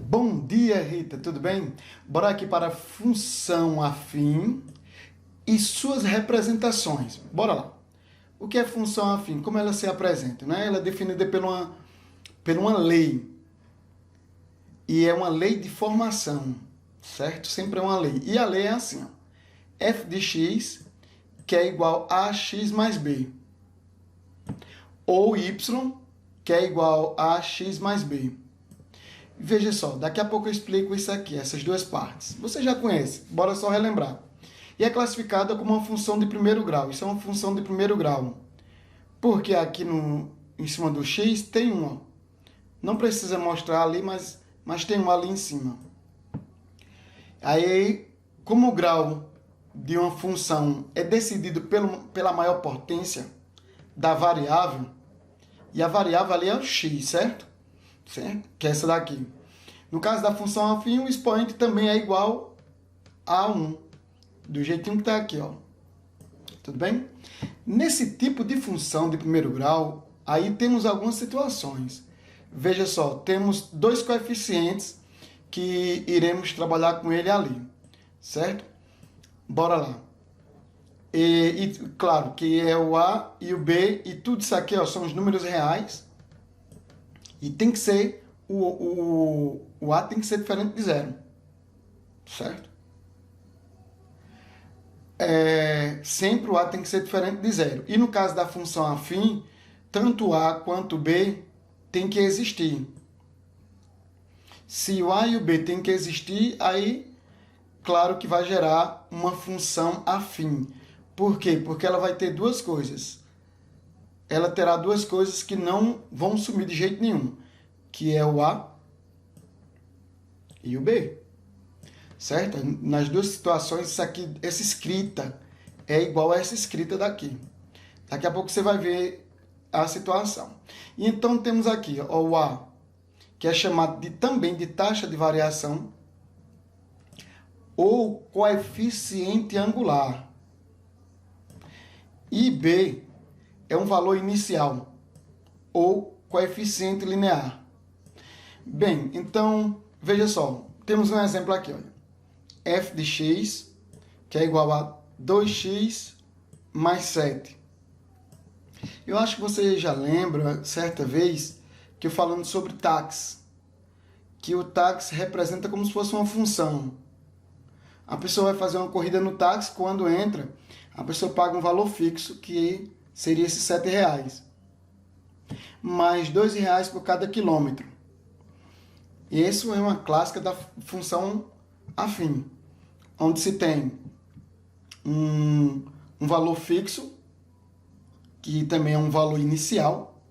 Bom dia, Rita, tudo bem? Bora aqui para a função afim e suas representações. Bora lá. O que é função afim? Como ela se apresenta? Né? Ela é definida por uma lei. E é uma lei de formação, certo? Sempre é uma lei. E a lei é assim, ó. F de x, que é igual a x mais b. Ou y, que é igual a x mais b. Veja só, daqui a pouco eu explico isso aqui, essas duas partes. Você já conhece, bora só relembrar. E é classificada como uma função de primeiro grau. Isso é uma função de primeiro grau. Porque aqui em cima do x tem um, ó. Não precisa mostrar ali, mas tem um ali em cima. Aí, como o grau de uma função é decidido pela maior potência da variável, e a variável ali é o x, certo? Que é essa daqui. No caso da função afim, o expoente também é igual a 1. Do jeitinho que está aqui, ó. Tudo bem? Nesse tipo de função de primeiro grau, aí temos algumas situações. Veja só, temos dois coeficientes que iremos trabalhar com ele ali. Certo? Bora lá. E claro, que é o A e o B, e tudo isso aqui, ó, são os números reais. E tem que ser, o A tem que ser diferente de zero. Certo? Sempre o A tem que ser diferente de zero. E no caso da função afim, tanto A quanto B tem que existir. Se o A e o B tem que existir, aí, claro que vai gerar uma função afim. Por quê? Porque ela vai ter duas coisas. Ela terá duas coisas que não vão sumir de jeito nenhum, que é o A e o B. Certo? Nas duas situações, essa escrita é igual a essa escrita daqui. Daqui a pouco você vai ver a situação. E então temos aqui ó, o A, que é chamado também de taxa de variação ou coeficiente angular. E B é um valor inicial ou coeficiente linear. Bem, então, veja só, temos um exemplo aqui, olha. F de x, que é igual a 2x mais 7. Eu acho que você já lembra, certa vez, que eu falando sobre táxi, que o táxi representa como se fosse uma função. A pessoa vai fazer uma corrida no táxi, quando entra, a pessoa paga um valor fixo, que seria esses 7 reais. Mais 2 reais por cada quilômetro. Isso é uma clássica da função afim, onde se tem um valor fixo, que também é um valor inicial,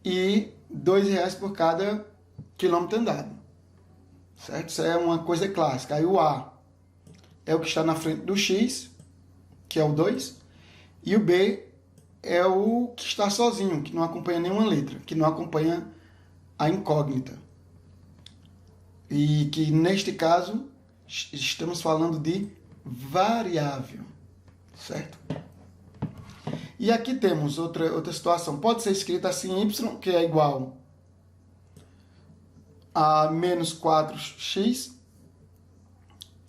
e 2 reais por cada quilômetro andado. Certo? Isso é uma coisa clássica. Aí o A é o que está na frente do X, que é o 2, e o B é o que está sozinho, que não acompanha nenhuma letra, que não acompanha a incógnita. E que, neste caso, estamos falando de variável, certo? E aqui temos outra situação. Pode ser escrita assim, y, que é igual a menos 4x,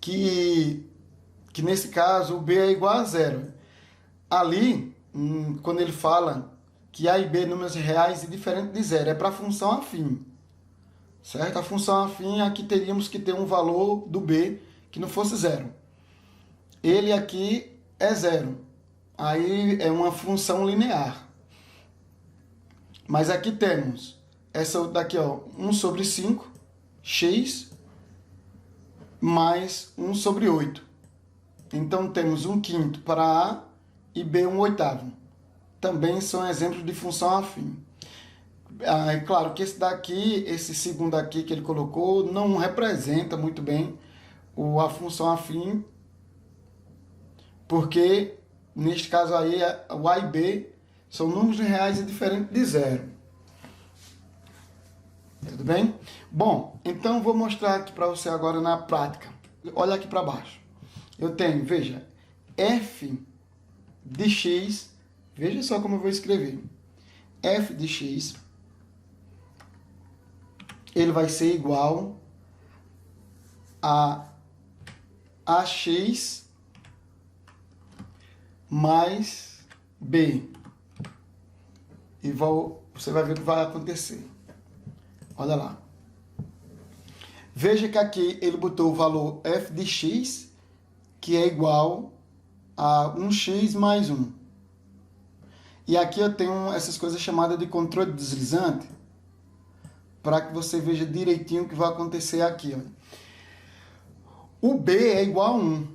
que nesse caso o b é igual a zero. Ali, quando ele fala que a e b números reais e diferente de zero, é para a função afim. Certo? A função afim, aqui teríamos que ter um valor do b que não fosse zero. Ele aqui é zero. Aí é uma função linear. Mas aqui temos essa daqui, ó, 1 sobre 5, x, mais 1 sobre 8. Então temos 1/5 para A e B 1/8. Também são exemplos de função afim. É claro que esse daqui, esse segundo aqui que ele colocou, não representa muito bem a função afim, porque neste caso aí o A e B são números reais e diferentes de zero. Tudo bem? Bom, então vou mostrar aqui para você agora na prática. Olha aqui para baixo. Eu tenho, veja, f de x, veja só como eu vou escrever. F de x, ele vai ser igual a AX mais B. E você vai ver o que vai acontecer. Olha lá. Veja que aqui ele botou o valor f de x, que é igual a 1x mais 1. E aqui eu tenho essas coisas chamadas de controle deslizante, para que você veja direitinho o que vai acontecer aqui. Olha. O B é igual a 1.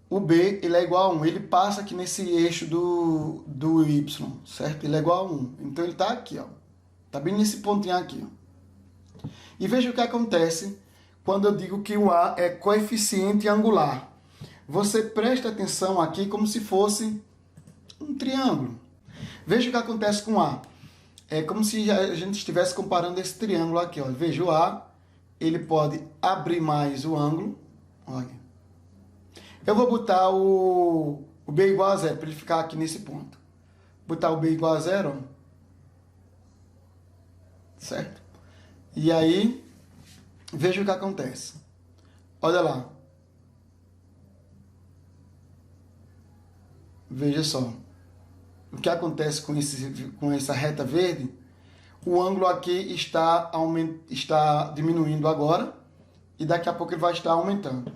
O B ele é igual a 1. Ele passa aqui nesse eixo do Y, certo? Ele é igual a 1. Então ele está aqui, ó. Está bem nesse pontinho aqui. Ó. E veja o que acontece quando eu digo que o A é coeficiente angular. Você presta atenção aqui como se fosse um triângulo. Veja o que acontece com o A. É como se a gente estivesse comparando esse triângulo aqui. Ó. Veja, o A ele pode abrir mais o ângulo. Olha. Eu vou botar o B igual a 0, para ele ficar aqui nesse ponto. Botar o B igual a 0, ó. Certo? E aí, veja o que acontece. Olha lá. Veja só. O que acontece com essa reta verde? O ângulo aqui está diminuindo agora. E daqui a pouco ele vai estar aumentando.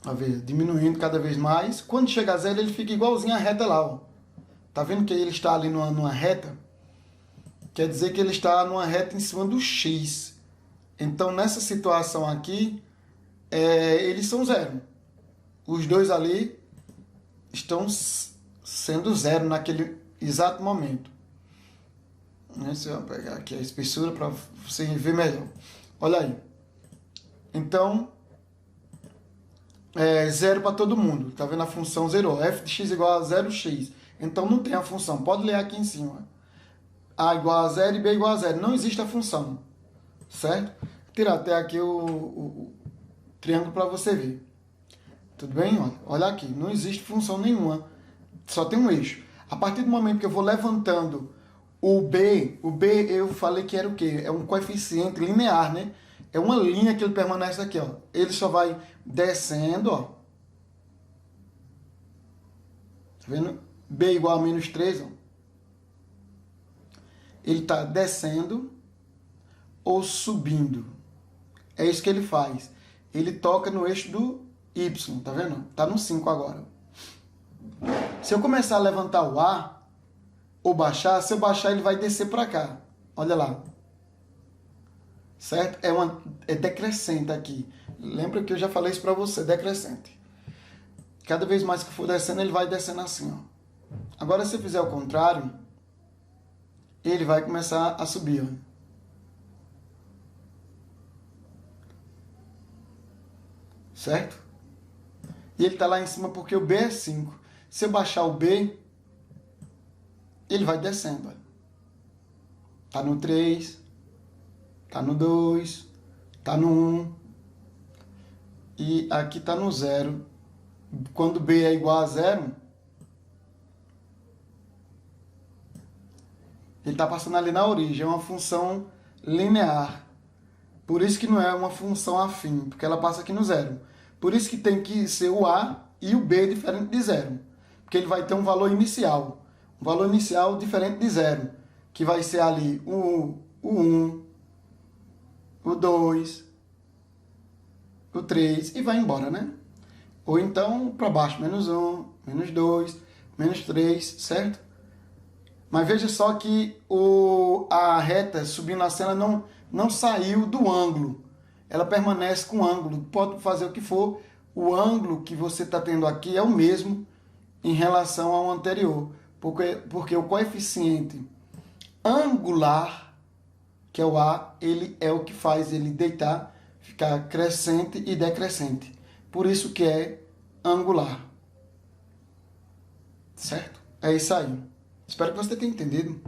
A ver, diminuindo cada vez mais. Quando chega a 0, ele fica igualzinho à reta lá. Ó. Tá vendo que ele está ali numa reta? Quer dizer que ele está numa reta em cima do x. Então, nessa situação aqui, eles são 0. Os dois ali estão sendo 0 naquele exato momento. Você vai pegar aqui a espessura para você ver melhor. Olha aí. Então, 0 para todo mundo. Tá vendo a função zerou. F de x igual a 0x. Então, não tem a função. Pode ler aqui em cima. A igual a 0 e B igual a 0. Não existe a função. Certo? Vou tirar até aqui o triângulo para você ver. Tudo bem? Olha aqui. Não existe função nenhuma. Só tem um eixo. A partir do momento que eu vou levantando o B eu falei que era o quê? É um coeficiente linear, né? É uma linha que ele permanece aqui, ó. Ele só vai descendo, ó. Tá vendo? B igual a menos 3, ó. Ele está descendo ou subindo. É isso que ele faz. Ele toca no eixo do Y, tá vendo? Tá no 5 agora. Se eu começar a levantar o A, ou baixar, se eu baixar ele vai descer para cá. Olha lá. Certo? É decrescente aqui. Lembra que eu já falei isso para você, decrescente. Cada vez mais que for descendo, ele vai descendo assim, ó. Agora, se eu fizer o contrário, ele vai começar a subir, ó. Certo? E ele está lá em cima porque o B é 5. Se eu baixar o B, ele vai descendo. Ó. Tá no 3, tá no 2, tá no 1. E aqui tá no 0. Quando B é igual a 0, ele está passando ali na origem. É uma função linear. Por isso que não é uma função afim, porque ela passa aqui no 0. Por isso que tem que ser o A e o B diferente de 0. Porque ele vai ter um valor inicial. Um valor inicial diferente de 0. Que vai ser ali o 1, o 2, o 3 e vai embora, né? Ou então para baixo, menos 1, menos 2, menos 3, certo? Mas veja só que a reta subindo a cena não saiu do ângulo. Ela permanece com o ângulo. Pode fazer o que for. O ângulo que você está tendo aqui é o mesmo em relação ao anterior. Porque o coeficiente angular, que é o A, ele é o que faz ele deitar, ficar crescente e decrescente. Por isso que é angular. Certo? É isso aí. Espero que você tenha entendido.